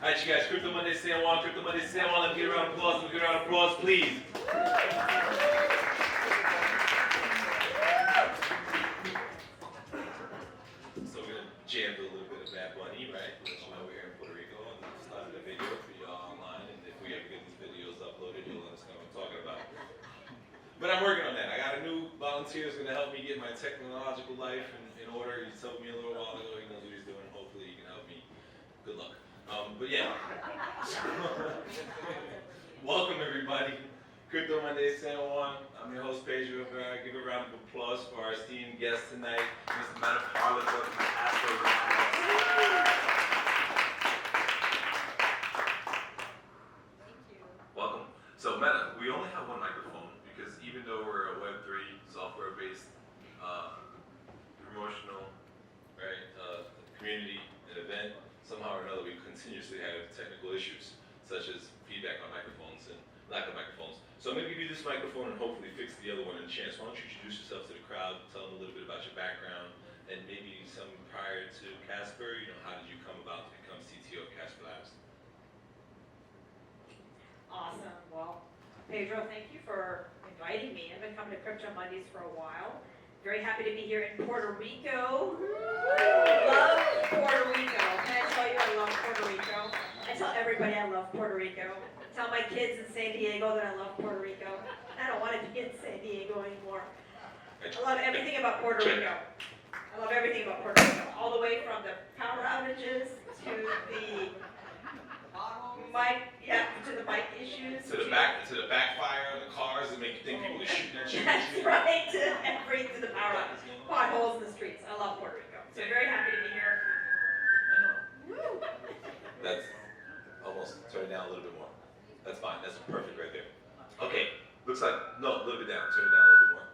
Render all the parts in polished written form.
All right, you guys, Crypto Monday San Juan, Crypto Monday San Juan. Let me get a round of applause. Let me get a round of applause, please. So we're gonna jam a little bit of Bad Bunny, right? Let you know we're here in Puerto Rico and we started a video for y'all online. And if we ever get these videos uploaded, you'll understand what I'm talking about. But I'm working on that. I got a new volunteer who's gonna help me get my technological life in order. He told me a little while ago. He knows what he's doing. Hopefully, he can help me. Good luck. But yeah. Welcome everybody. Crypto Monday San Juan. I'm your host Pedro. Give a round of applause for our esteemed guest tonight, Mr. Medha Parker from Casper Labs. Thank you. Welcome. So Medha, we only have one microphone because even though we're a Web3 software-based promotional, right, community and event, somehow or another we continuously have technical issues such as feedback on microphones and lack of microphones. So I'm going to give you this microphone and hopefully fix the other one in a chance. Why don't you introduce yourself to the crowd, tell them a little bit about your background and maybe some prior to Casper, how did you come about to become CTO of Casper Labs? Awesome. Well, Pedro, thank you for inviting me. I've been coming to Crypto Mondays for a while. Very happy to be here in Puerto Rico. Love Puerto Rico. Can I tell you I love Puerto Rico? I tell everybody I love Puerto Rico. I tell my kids in San Diego that I love Puerto Rico. I don't want to be in San Diego anymore. I love everything about Puerto Rico. I love everything about Puerto Rico. All the way from the power outages to the mic issues. To the backfire of the cars that make you think people are shooting at you. That's right. To the power potholes in the streets. I love Puerto Rico. So very happy to be here. Woo. That's almost turn it down a little bit more. That's fine. That's perfect right there. Okay. Looks like no, a little bit down. Turn it down a little bit more.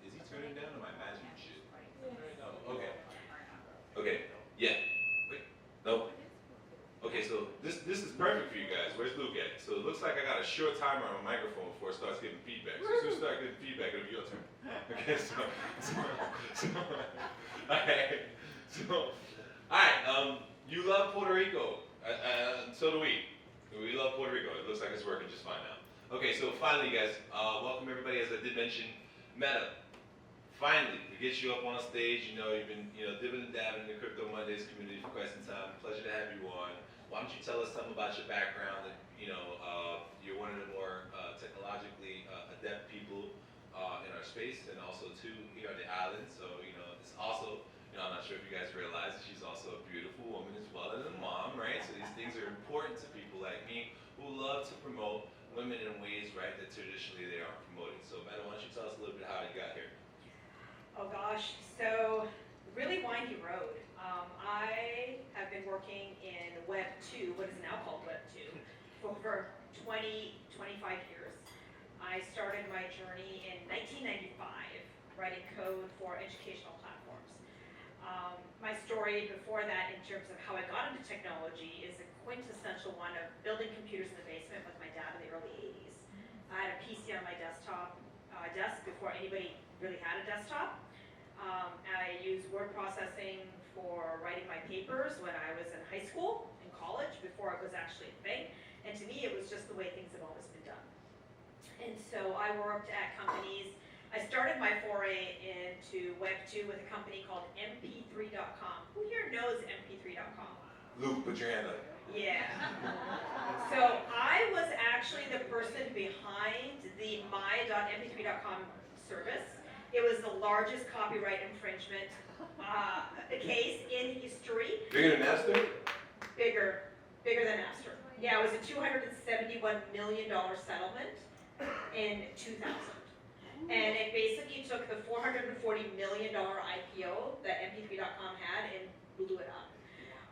Is he turning it down or am I imagining shit? No. Okay. Okay. Yeah. Wait. No. Okay, so this is perfect for you guys. Where's Luke at? So it looks like I got a short timer on my microphone before it starts giving feedback. So as soon as it starts getting feedback, it'll be your turn. Okay, alright, you love Puerto Rico. So do we. We love Puerto Rico. It looks like it's working just fine now. Okay, so finally, guys, welcome everybody. As I did mention, Medha. Finally, we get you up on stage. You've been, dibbing and dabbing in the Crypto Mondays community for quite some time. Pleasure to have you on. Why don't you tell us something about your background? That you're one of the more technologically adept people in our space, and also too here on the island. So it's also, I'm not sure if you guys realize that she's also a beautiful woman as well as a mom, right? So these things are important to people like me who love to promote women in ways, right, that traditionally they aren't promoting. So Medha, why don't you tell us a little bit how you got here? Oh gosh, so really windy road. I have been working in Web 2, what is now called Web 2, for over 20, 25 years. I started my journey in 1995, writing code for educational platforms. My story before that in terms of how I got into technology is a quintessential one of building computers in the basement with my dad in the early 80s. I had a PC on my desk before anybody really had a desktop. I used word processing for writing my papers when I was in high school and college before it was actually a thing. And to me, it was just the way things have always been done. And so I worked at companies. I started my foray into Web 2 with a company called mp3.com. Who here knows mp3.com? Luke, put your hand up. Yeah. So I was actually the person behind the my.mp3.com service. It was the largest copyright infringement case in history. Bigger than Napster? Bigger than Napster. Yeah, it was a $271 million settlement in 2000. And it basically took the $440 million IPO that mp3.com had and blew it up.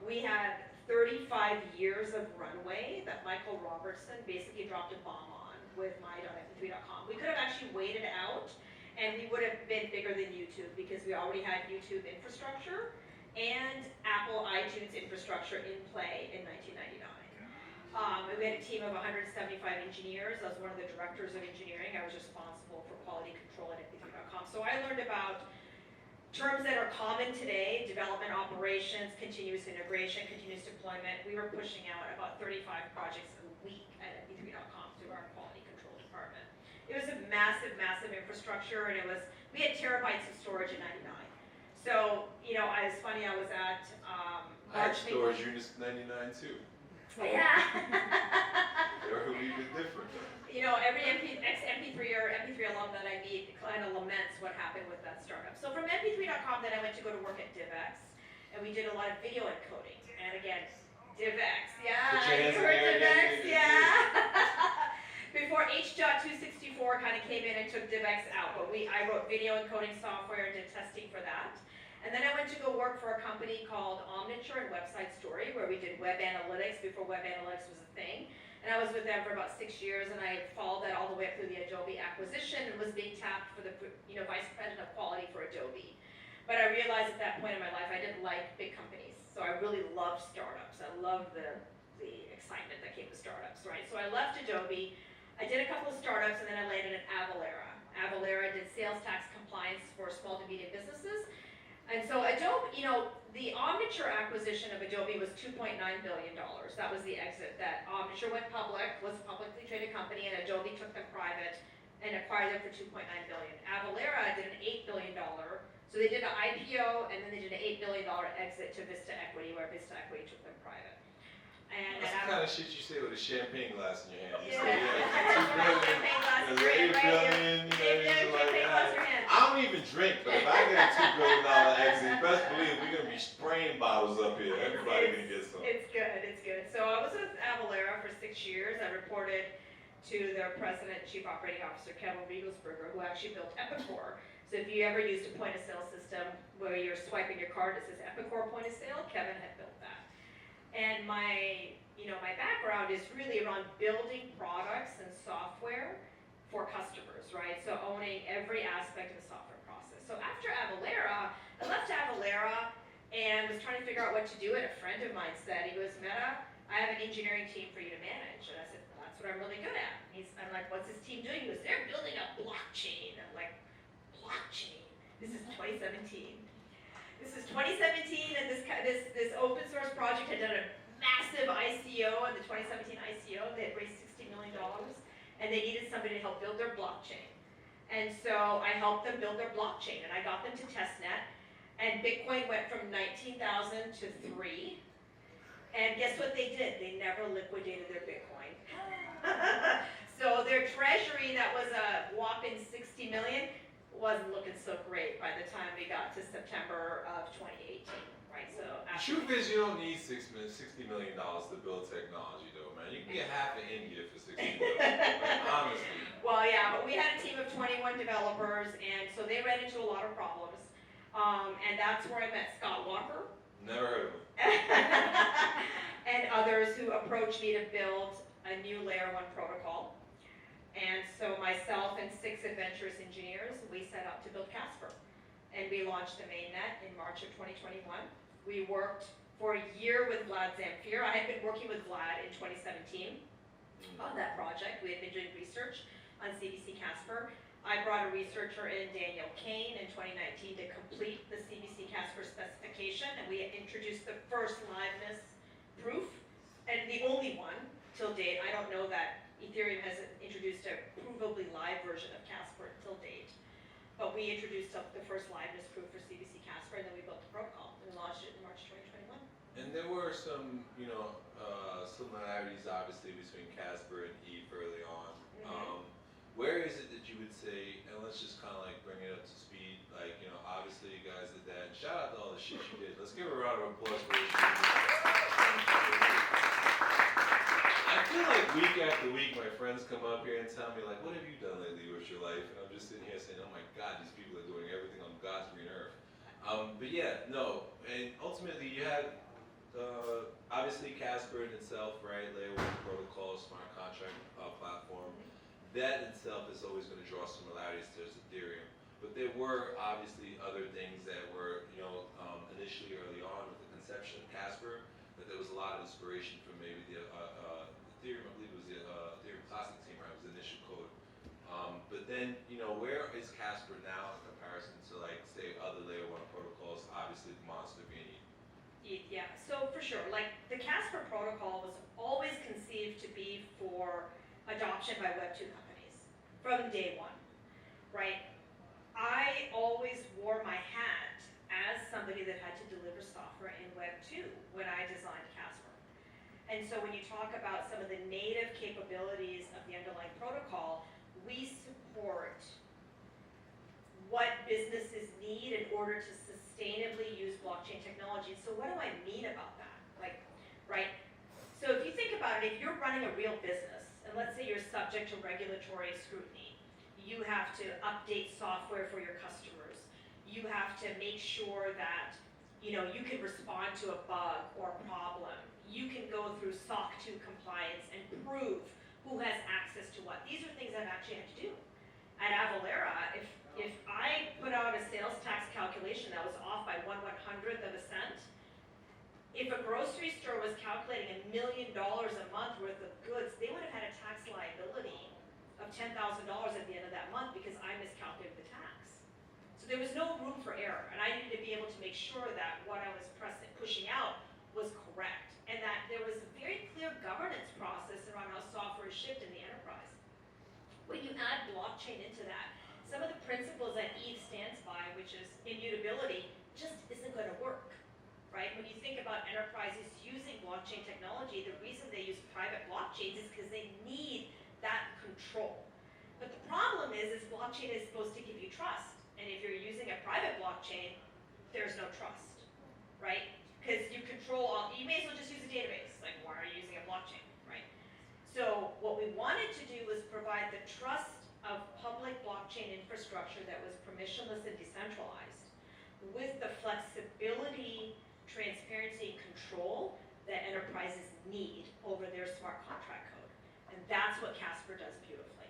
We had 35 years of runway that Michael Robertson basically dropped a bomb on with my.mp3.com. We could have actually waited out and we would have been bigger than YouTube because we already had YouTube infrastructure and Apple iTunes infrastructure in play in 1999. We had a team of 175 engineers. I was one of the directors of engineering. I was responsible for quality control at mp3.com. So I learned about terms that are common today, development operations, continuous integration, continuous deployment, we were pushing out about 35 projects a week at mp3.com through our quality control department. It was a massive, massive infrastructure, and we had terabytes of storage in '99. So, it's funny, I was at I had March storage units in '99 too. Yeah. They're a little bit different. Every ex-MP3 or MP3 alum that I meet kind of laments what happened with that startup. So from mp3.com, then I went to go to work at DivX, and we did a lot of video encoding. And again, DivX, yeah, Put your hands you in heard the air DivX, again. yeah. Before H.264 kind of came in and took DivX out, but I wrote video encoding software and did testing for that. And then I went to go work for a company called Omniture and Website Story, where we did web analytics before web analytics was a thing. And I was with them for about 6 years, and I followed that all the way up through the Adobe acquisition and was being tapped for the vice president of quality for Adobe. But I realized at that point in my life I didn't like big companies, so I really loved startups. I loved the excitement that came with startups, right? So I left Adobe. I did a couple of startups, and then I landed at Avalara. Avalara did sales tax compliance for small to medium businesses. And so Adobe, the Omniture acquisition of Adobe was $2.9 billion. That was the exit. That Omniture went public, was a publicly traded company, and Adobe took them private and acquired them for $2.9 billion. Avalara did an $8 billion. So they did an IPO, and then they did an $8 billion exit to Vista Equity, where Vista Equity took them private. And That's the kind of shit you say with a champagne glass in your hand. You Yeah. say, Champagne glass in $2 your hand, billion, right? champagne glass in your hand. I don't even drink, but if I get a $2 billion exit, best believe we're gonna be spraying bottles up here. Everybody gonna get some. It's good. So I was with Avalara for 6 years. I reported to their president and chief operating officer, Kevin Riegelsberger, who actually built Epicor. So if you ever used a point of sale system where you're swiping your card that says Epicor point of sale, Kevin had built that. And my background is really around building products and software for customers, right? So owning every aspect of the software process. So after Avalara, I left Avalara and was trying to figure out what to do, and a friend of mine said, he goes, Medha, I have an engineering team for you to manage. And I said, well, that's what I'm really good at. I'm like, what's his team doing? He goes, they're building a blockchain. I'm like, blockchain? This is 2017. This is 2017, and this open source project had done a massive ICO, and the 2017 ICO, they had raised $60 million, and they needed somebody to help build their blockchain. And so I helped them build their blockchain, and I got them to testnet, and Bitcoin went from 19,000 to 3, and guess what they did? They never liquidated their Bitcoin. So their treasury, that was a whopping 60 million, wasn't looking so great by the time we got to September of 2018, right? So The truth is, you don't need $60 million to build technology, though, man. You can get half of India for $60 million, honestly. Well, yeah, but we had a team of 21 developers, and so they ran into a lot of problems. And that's where I met Scott Walker. Never heard of him. And others who approached me to build a new layer 1 protocol. And so myself and 6 adventurous engineers, we set out to build Casper. And we launched the mainnet in March of 2021. We worked for a year with Vlad Zamfir. I had been working with Vlad in 2017 on that project. We had been doing research on CBC Casper. I brought a researcher in, Daniel Kane, in 2019 to complete the CBC Casper specification, and we introduced the first liveness proof, and the only one till date. I don't know that Ethereum has introduced a provably live version of Casper until date. But we introduced the first liveness proof for CBC Casper, and then we built the protocol. And we launched it in March 2021. And there were some, similarities, obviously, between Casper and Eve early on. Where is it that you would say, and let's just kind of like bring it up to speed, like, obviously you guys did that, and shout out to all the shit you did. Let's give a round of applause for what you did. I feel like week after week, my friends come up here and tell me, like, what have you done lately with your life? And I'm just sitting here saying, oh my God, these people are doing everything on God's green earth. But yeah, no, and ultimately you had, obviously Casper in itself, right, layer 1 protocol, smart contract platform. That in itself is always going to draw similarities to Ethereum. But there were obviously other things that were, initially early on with the conception of Casper, that there was a lot of inspiration from maybe the Ethereum, I believe it was the Ethereum Classic team, right? It was the initial code. But then, where is Casper now in comparison to, like, say, other layer 1 Yeah, so for sure, like the Casper protocol was always conceived to be for adoption by Web 2 companies from day one, right? I always wore my hat as somebody that had to deliver software in Web 2 when I designed Casper. And so when you talk about some of the native capabilities of the underlying protocol, we support what businesses need in order to sustainably use blockchain technology. So what do I mean about that? Like, right? So if you think about it, if you're running a real business, and let's say you're subject to regulatory scrutiny, you have to update software for your customers. You have to make sure that you can respond to a bug or a problem. You can go through SOC 2 compliance and prove who has access to what. These are things I've actually had to do. At Avalara, if I put out a sales tax calculation that was off by 1/100th of a cent, if a grocery store was calculating $1 million a month worth of goods, they would have had a tax liability of $10,000 at the end of that month because I miscalculated the tax. So there was no room for error, and I needed to be able to make sure that what I was pushing out was correct, and that there was a very clear governance process around how software is shipped in the enterprise. When you add blockchain into that, some of the principles that Eve stands by, which is immutability, just isn't going to work, right? When you think about enterprises using blockchain technology, the reason they use private blockchains is because they need that control. But the problem is blockchain is supposed to give you trust, and if you're using a private blockchain, there's no trust, right? Because you control all, you may as well just use a database. Like, why are you using a blockchain, right? So what we wanted to do was provide the trust of public blockchain infrastructure that was permissionless and decentralized with the flexibility, transparency, and control that enterprises need over their smart contract code. And that's what Casper does beautifully.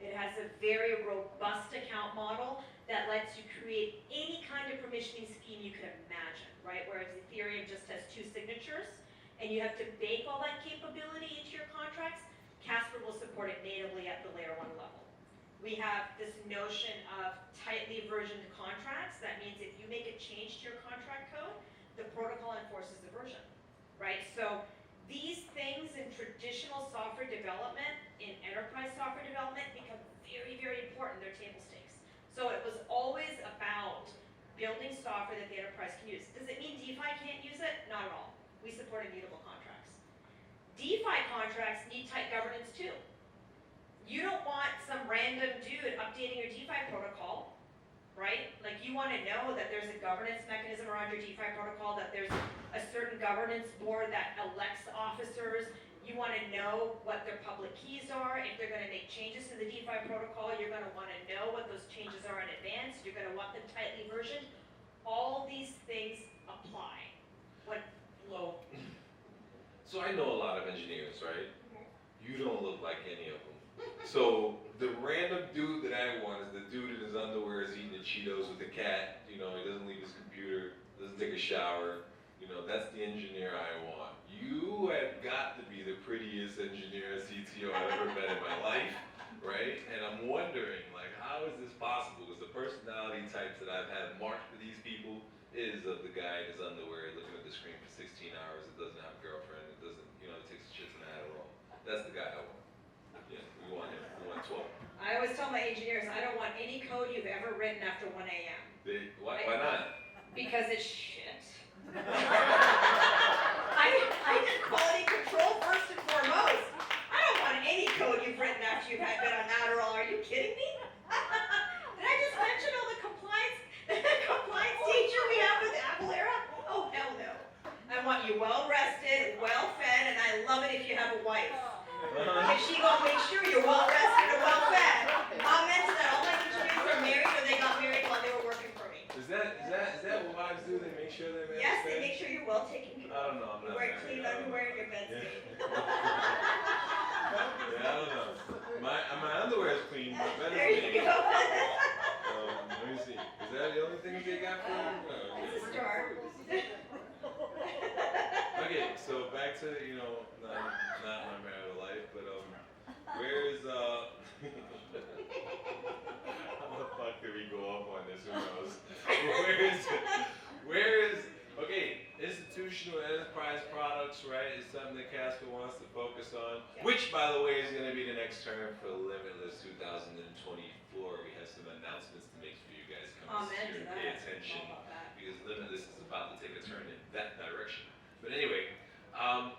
It has a very robust account model that lets you create any kind of permissioning scheme you can imagine, right? Whereas Ethereum just has 2 signatures, and you have to bake all that capability into your contracts, Casper will support it natively at the layer 1 level. We have this notion of tightly versioned contracts. That means if you make a change to your contract code, the protocol enforces the version, right? So these things in traditional software development, in enterprise software development, become very, very important. They're table stakes. So it was always about building software that the enterprise can use. Does it mean DeFi can't use it? Not at all. We support immutable contracts. DeFi contracts need tight governance too. You don't want some random dude updating your DeFi protocol, right? Like, you want to know that there's a governance mechanism around your DeFi protocol, that there's a certain governance board that elects officers. You want to know what their public keys are. If they're going to make changes to the DeFi protocol, you're going to want to know what those changes are in advance. You're going to want them tightly versioned. All these things apply. Well, so I know a lot of engineers, right? You don't look like any of them. So the random dude that I want is the dude in his underwear is eating the Cheetos with the cat. He doesn't leave his computer, doesn't take a shower. That's the engineer I want. You have got to be the prettiest engineer CTO I've ever met in my life, right? And I'm wondering, like, how is this possible? Because the personality types that I've had marked for these people is of the guy in his underwear looking at the screen for 16 hours. It doesn't have a girlfriend. It doesn't, it takes shits and Adderall. That's the guy I want. Yeah, we want him. We want 12. I always tell my engineers, I don't want any code you've ever written after 1 a.m. Why not? Because it's shit. I did quality control first and foremost. I don't want any code you've written after you've been on Adderall. Are you kidding me? Did I just mention all the compliance teacher we have with Avalara? Oh, hell no. I want you well rested, well fed, and I love it if you have a wife. If she gonna make sure you're well rested and well fed. Amen to that. All my engineers were married or they got married while they were working for me. Is that what wives do? They make sure they're Yes, they make sure you're well taken care of. I don't know. I'm not You wear married. clean underwear in your bed. Yeah. I don't know. My underwear is clean, but better There than you go. let me see. Is that the only thing they got for you? No, It's a okay. start. Okay, so back to, not my marital life, but where's how the fuck did we go off on this? Who knows? Where is okay, institutional enterprise products, right, is something that Casper wants to focus on, Yeah. which, by the way, is going to be the next term for Limitless 2024. We have some announcements to make for you guys. Come Amen here to and pay that. attention, All about that. because Limitless is about to take a turn in that direction. But anyway,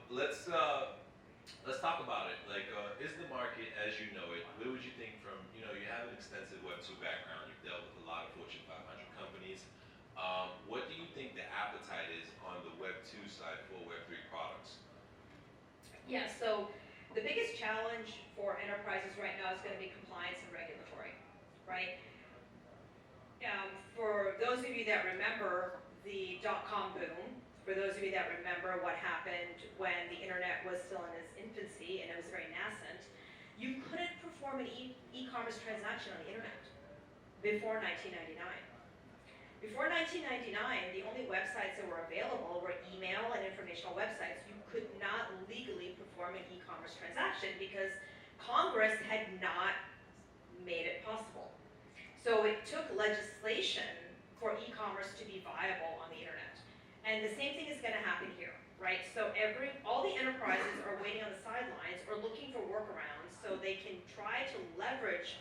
let's talk about it. Like, is the market as you know it? What would you think from, you have an extensive Web 2 background. You've dealt with a lot of Fortune 500 companies. What do you think the appetite is on the Web 2 side for Web 3 products? Yeah, so the biggest challenge for enterprises right now is going to be compliance and regulatory, right? For those of you that remember the dot-com boom, for those of you that remember what happened when the internet was still in its infancy and it was very nascent, you couldn't perform an e-commerce transaction on the internet before 1999. Before 1999, the only websites that were available were email and informational websites. You could not legally perform an e-commerce transaction because Congress had not made it possible. So it took legislation for e-commerce to be viable on the internet. And the same thing is going to happen here, right? So all the enterprises are waiting on the sidelines or looking for workarounds so they can try to leverage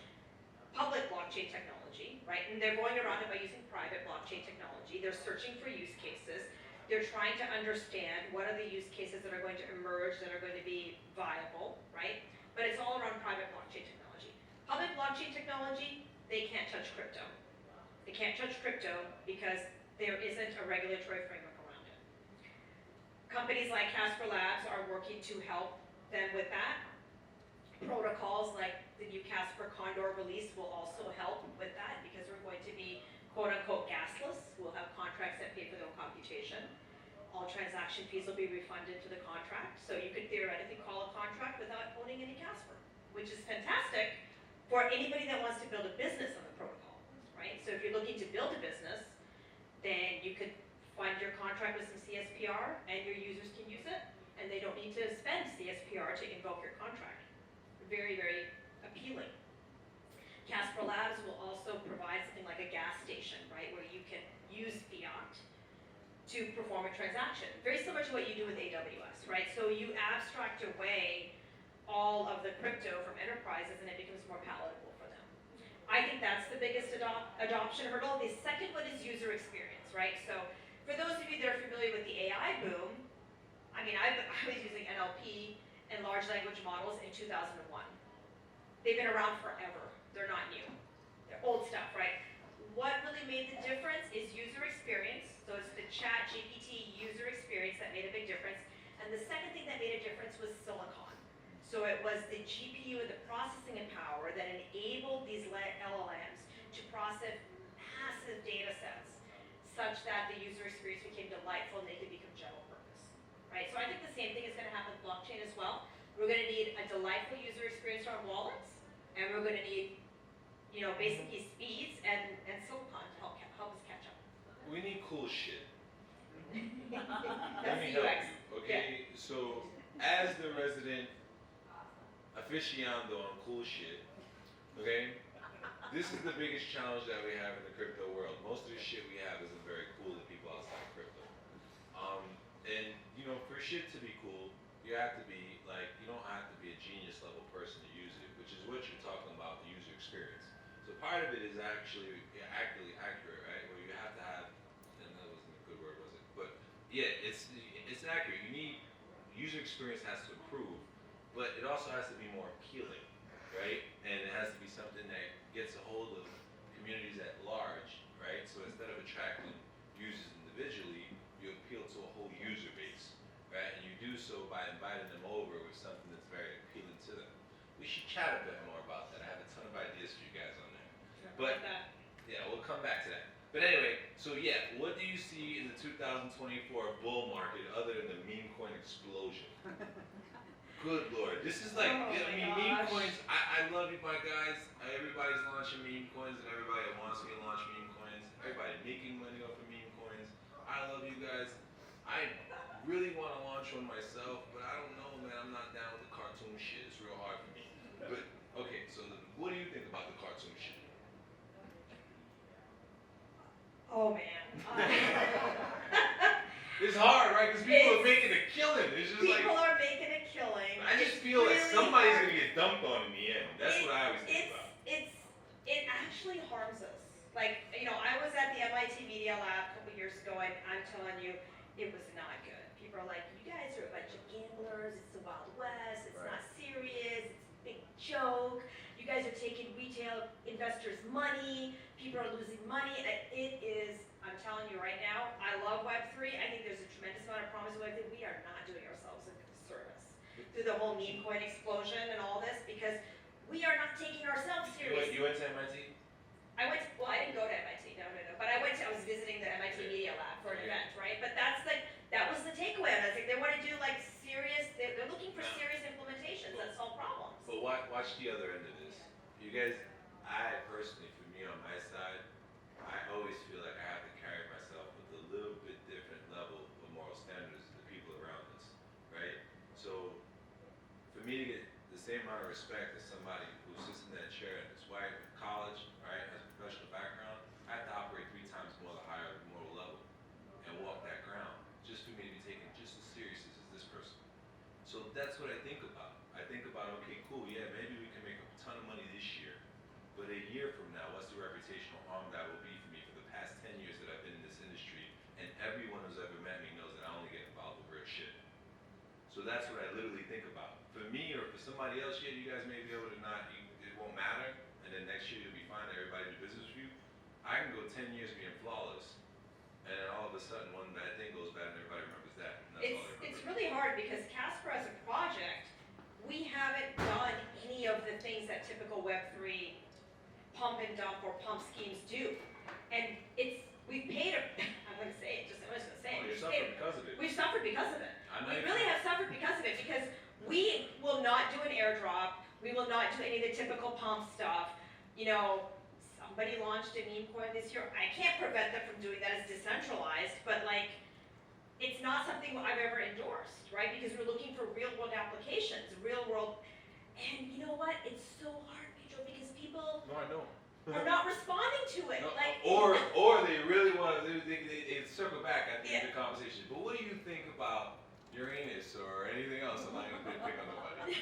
public blockchain technology, right? And they're going around it by using private blockchain technology. They're searching for use cases. They're trying to understand what are the use cases that are going to emerge that are going to be viable, right? But it's all around private blockchain technology. Public blockchain technology, they can't touch crypto. They can't touch crypto because there isn't a regulatory framework around it. Companies like Casper Labs are working to help them with that. Protocols like the new Casper Condor release will also help with that because we're going to be quote-unquote gasless. We'll have contracts that pay for their own computation. All transaction fees will be refunded to the contract. So you could theoretically call a contract without owning any Casper, which is fantastic for anybody that wants to build a business on the protocol, right? So if you're looking to build a business, then you could fund your contract with some CSPR and your users can use it and they don't need to spend CSPR to invoke your contract. Very, very appealing. Casper Labs will also provide something like a gas station, right, where you can use fiat to perform a transaction. Very similar to what you do with AWS, right? So you abstract away all of the crypto from enterprises and it becomes more palatable for them. I think that's the biggest adoption hurdle. The second one is user experience, right? So for those of you that are familiar with the AI boom, I mean, I was using NLP and large language models in 2001. They've been around forever. They're not new. They're old stuff, right? What really made the difference is user experience. So it's the chat GPT user experience that made a big difference. And the second thing that made a difference was silicon. So it was the GPU and the processing power that enabled these LLMs to process massive data sets such that the user experience became delightful and they could become general purpose, right? So I think the same thing is going to happen with blockchain as well. We're going to need a delightful user experience for our wallets, and we're going to need, basically speeds and silicon to help us catch up. We need cool shit. Let That's me the help UX. you, okay? Yeah. So, as the resident aficionado on cool shit, okay? This is the biggest challenge that we have in the crypto world. Most of the shit we have isn't very cool to people outside of crypto. And for shit to be cool, you have to be you don't have to be a genius level person to use it, which is what you're talking about, the user experience. So part of it is actually accurate, right? Where you have to have, and that wasn't a good word, was it? But yeah, it's accurate. You need user experience has to improve, but it also has to be more appealing, right? And it has to be something that gets a hold of communities at large, right? So instead of attracting users individually, you appeal to a whole user base, right? And you do so by inviting them over with something that's very appealing to them. We should chat a bit more about that. I have a ton of ideas for you guys on that. But yeah, we'll come back to that. But anyway, so yeah, what do you see in the 2024 bull market other than the meme coin explosion? Good Lord, this is like, meme coins, I love you, my guys. Everybody's launching meme coins and everybody wants me to launch meme coins. Everybody making money off of meme coins. I love you guys. I really want to launch one myself, but I don't know, man. I'm not down with the cartoon shit. It's real hard for me. But, okay, so what do you think about the cartoon shit? Oh, man. This it's hard, right? Because people are making a killing. It's just like people are making a killing. I just It's feel like really somebody's hard. gonna get dumped on in the end. That's what I always think about. It actually harms us. Like, you know, I was at the MIT Media Lab a couple years ago, and I'm telling you, it was not good. People are like, you guys are a bunch of gamblers, it's the Wild West, it's not serious, it's a big joke, you guys are taking retail investors' money, people are losing money. It is, I'm telling you right now, I love Web3, I think there's a tremendous amount of promise with Web3. We are not doing ourselves a service through the whole meme coin explosion and all this, because we are not taking ourselves seriously. You went to MIT? I didn't go to MIT, no, but I was visiting the MIT Media Lab for an event, right? But that was the takeaway. I was like, they want to do like serious, they're looking for serious implementations that solve problems. But watch the other end of this. You guys, I personally, for me on my side, I always feel like I have to carry myself with a little bit different level of moral standards to the people around us, right? So, for me to get the same amount of respect as somebody who sits in that chair and is white in college, right, has a professional background, I have to operate 3 times more the higher moral level and walk that ground just for me to be taken just as serious as this person. So that's what I think about. I think about, okay, cool, yeah, maybe we can make a ton of money this year, but a year from now, what's the reputational harm that will be for me for the past 10 years that I've been in this industry, and everyone who's ever met me knows that I only get involved with real shit. So that's what I literally think about. For me or for somebody else, yeah, you guys may be able to it won't matter, and then next year you'll be fine, everybody do business with you. I can go 10 years being flawless, and then all of a sudden one bad thing goes bad and everybody remembers that. And that's all they remember. It's really hard because Casper as a project, we haven't done any of the things that typical Web3 pump and dump or pump schemes do. And we've paid I'm just gonna say it. You suffered because of it. We've suffered because of it. We really have suffered because of it, because we will not do an airdrop, we will not do any of the typical pump stuff. You know, somebody launched a meme coin this year. I can't prevent them from doing that. It's decentralized, but like, it's not something I've ever endorsed, right? Because we're looking for real world applications, real world, and you know what? It's so hard, Pedro, because people are not responding to it. No, like, or they really want to, they circle back at the end of the conversation. But what do you think about Uranus or anything else? I'm not even going to pick on nobody.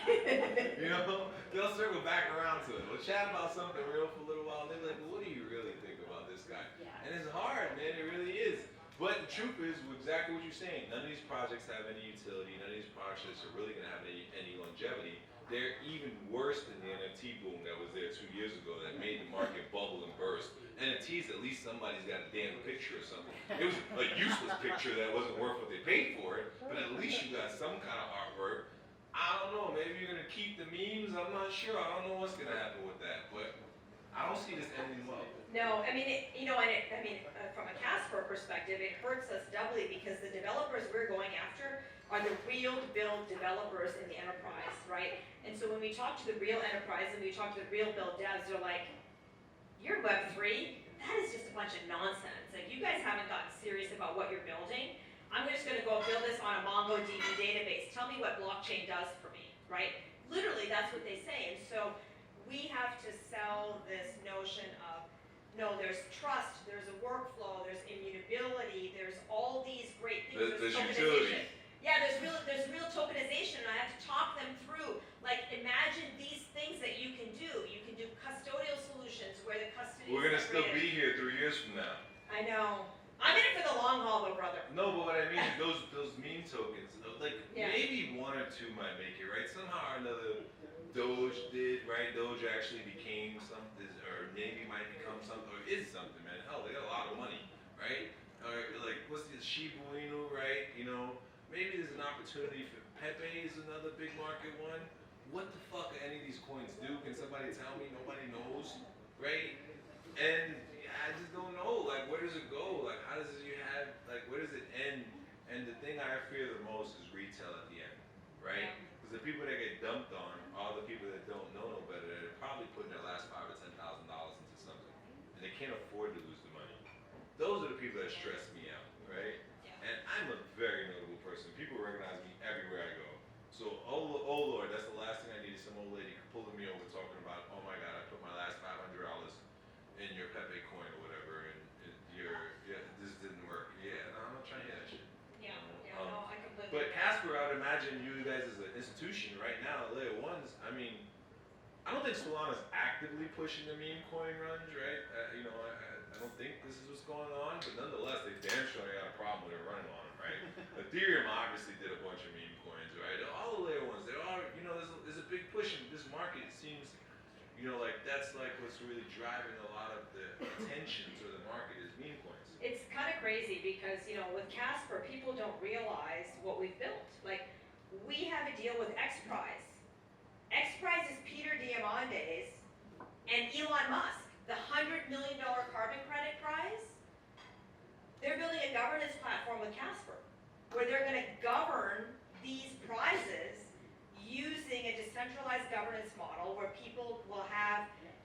You know, they'll circle back around to it. We'll chat about something real for a little while, and they're like, well, what do you really think about this guy? Yeah. And it's hard, man, it really is. But the truth is exactly what you're saying. None of these projects have any utility. None of these projects are really going to have any longevity. They're even worse than the NFT boom that was there 2 years ago that made the market bubble and burst. NFTs, at least somebody's got a damn picture or something. It was a useless picture that wasn't worth what they paid for it, but at least you got some kind of artwork. I don't know, maybe you're gonna keep the memes, I'm not sure. I don't know what's gonna happen with that, but I don't see this ending well. No, I mean, from a Casper perspective, it hurts us doubly because the developers we're going after are the real build developers in the enterprise, right? And so when we talk to the real enterprise and we talk to the real build devs, they're like, you're Web3? That is just a bunch of nonsense. Like, you guys haven't gotten serious about what you're building. I'm just gonna go build this on a MongoDB database. Tell me what blockchain does for me, right? Literally, that's what they say. And so we have to sell this notion of, no, there's trust, there's a workflow, there's immutability, there's all these great things. There's utility. Yeah, there's real tokenization, and I have to talk them through. Like, imagine these things that you can do. You can do custodial solutions where the custody. We're gonna still be here 3 years from now. I know. I'm in it for the long haul, though, brother. No, but what I mean is those meme tokens, like maybe 1 or 2 might make it, right? Somehow or another, Doge did, right? Doge actually became something, or maybe might become something, or is something, man. Hell, they got a lot of money, right? Or like, what's the Shiba Inu, right? You know, maybe there's an opportunity for Pepe is another big market one. What the fuck do any of these coins do? Can somebody tell me? Nobody knows, right? And I just don't know. Like, where does it go? Like, how does where does it end? And the thing I fear the most is retail at the end, right? Because the people that get dumped on are the people that don't know no better. They're probably putting their last $5,000 or $10,000 into something, and they can't afford to lose the money. Those are the people that stress me out, right? And I'm a very notable person. People recognize me everywhere I go. So, oh Lord, that's the last thing I need is some old lady pulling me over talking about, oh my God, I put my last $500 in your Pepe coin or whatever, and this didn't work. Yeah, no, I'm not trying to hear that shit. Yeah. imagine you guys as an institution right now, layer ones. I mean, I don't think Solana's actively pushing the meme coin runs, right? I don't think this is what's going on, but nonetheless, they damn sure got a problem with it running on them, right? Ethereum obviously did a bunch of meme coins, right? All the layer ones, there are, there's a big push in this market. It seems, like that's like what's really driving a lot of the attention to the market is meme coins. It's kind of crazy because, with Casper, people don't realize what we've built. Like, we have a deal with XPRIZE. XPRIZE is Peter Diamandis and Elon Musk, the $100 million carbon credit prize. They're building a governance platform with Casper, where they're going to govern these prizes using a decentralized governance model where people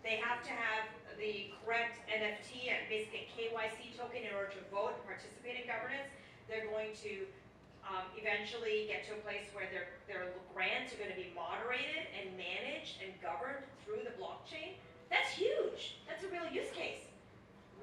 they have to have the correct NFT and basically KYC token in order to vote and participate in governance. They're going to eventually get to a place where their grants are going to be moderated and managed and governed through the blockchain. That's huge. That's a real use case.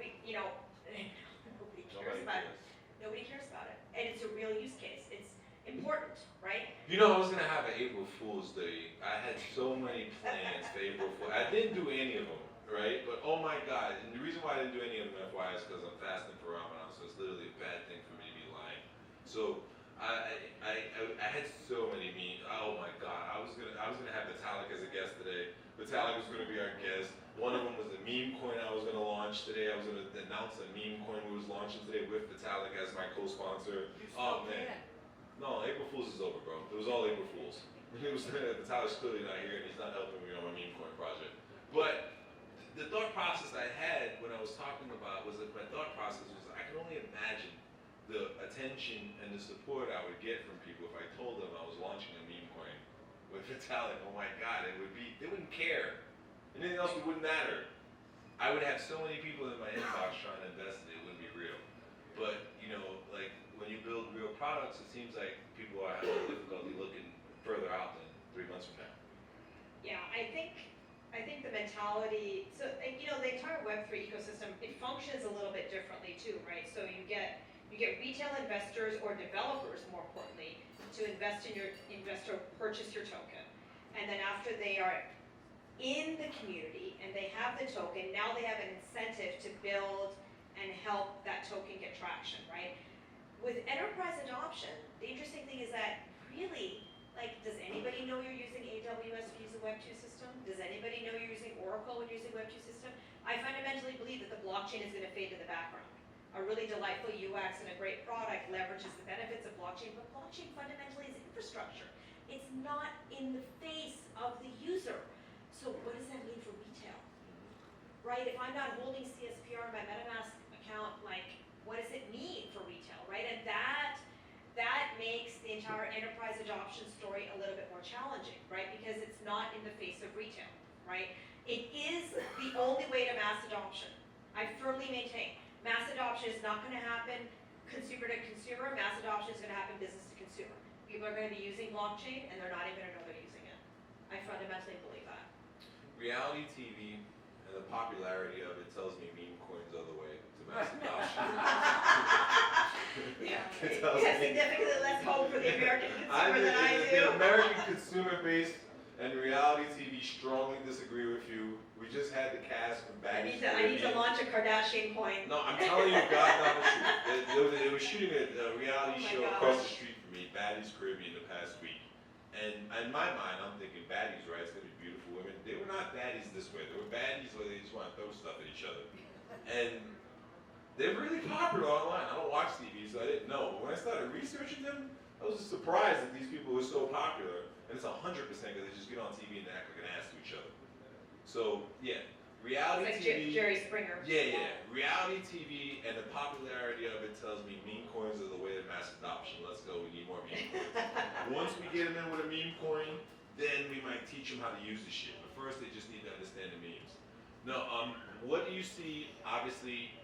Nobody cares about it. Nobody cares about it. And it's a real use case. It's important, right? I was gonna have an April Fool's Day. I had so many plans for April Fool's. I didn't do any of them, right? But oh my God! And the reason why I didn't do any of them, FYI, is because I'm fasting for Ramadan, so it's literally a bad thing for me to be lying. So I had so many memes. Oh my God! I was gonna have Vitalik as a guest today. Vitalik was gonna be our guest. One of them was a meme coin I was gonna launch today. I was gonna announce a meme coin we was launching today with Vitalik as my co-sponsor. Oh man. No, April Fool's is over, bro. It was all April Fool's. Vitalik's clearly not here, and he's not helping me on my meme coin project. But the thought process I had when I was talking about was that my thought process was I can only imagine the attention and the support I would get from people if I told them I was launching a meme coin with Vitalik. Oh my God, they wouldn't care. Anything else wouldn't matter. I would have so many people in my inbox trying to invest in it, it wouldn't be real. But, like when you build real products, it seems like people are having difficulty looking further out than 3 months from now. Yeah, I think the mentality, so, the entire Web3 ecosystem, it functions a little bit differently too, right? So you get retail investors or developers, more importantly, to invest in purchase your token. And then after they are in the community and they have the token, now they have an incentive to build and help that token get traction, right? With enterprise adoption, the interesting thing is that really, does anybody know you're using AWS when using Web 2 system? Does anybody know you're using Oracle when using Web 2 system? I fundamentally believe that the blockchain is going to fade to the background. A really delightful UX and a great product leverages the benefits of blockchain, but blockchain fundamentally is infrastructure. It's not in the face of the user. So what does that mean for retail? Right, if I'm not holding CSPR in my MetaMask account, what does it mean for retail, right? And that makes the entire enterprise adoption story a little bit more challenging, right? Because it's not in the face of retail, right? It is the only way to mass adoption. I firmly maintain mass adoption is not going to happen consumer to consumer. Mass adoption is going to happen business to consumer. People are going to be using blockchain, and they're not even going to know they're using it. I fundamentally believe that. Reality TV and the popularity of it tells me meme coins are the way to mass adoption. Yeah, it has significantly less hope for the American consumer than I do. The American consumer base and reality TV strongly disagree with you. We just had the cast from I need to launch a Kardashian coin. No, I'm telling you, God, down the street. They were shooting a reality show across the street from me, Baddies Caribbean, the past week. And in my mind, I'm thinking baddies, right? It's gonna be beautiful women. They were not baddies this way. They were baddies where they just want to throw stuff at each other. And they're really popular online. I don't watch TV, so I didn't know. But when I started researching them, I was just surprised that these people were so popular. And it's 100% because they just get on TV and act like an ass to each other. So yeah, reality like TV. Jerry Springer. Yeah. Reality TV and the popularity of it tells me meme coins are the way to mass adoption. Let's go. We need more meme coins. Once we get them in with a meme coin, then we might teach them how to use the shit. But first, they just need to understand the memes. No, what do you see? Obviously,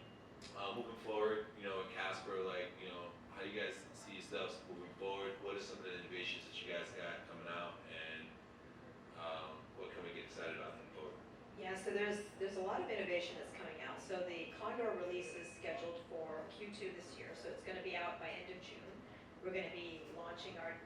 moving forward, at Casper, how do you guys see yourselves moving forward? What are some of the innovations that you guys got coming out, and what can we get excited about moving forward? Yeah, so there's a lot of innovation that's coming out. So the Condor release is scheduled for Q2 this year, so it's going to be out by end of June. We're going to be launching our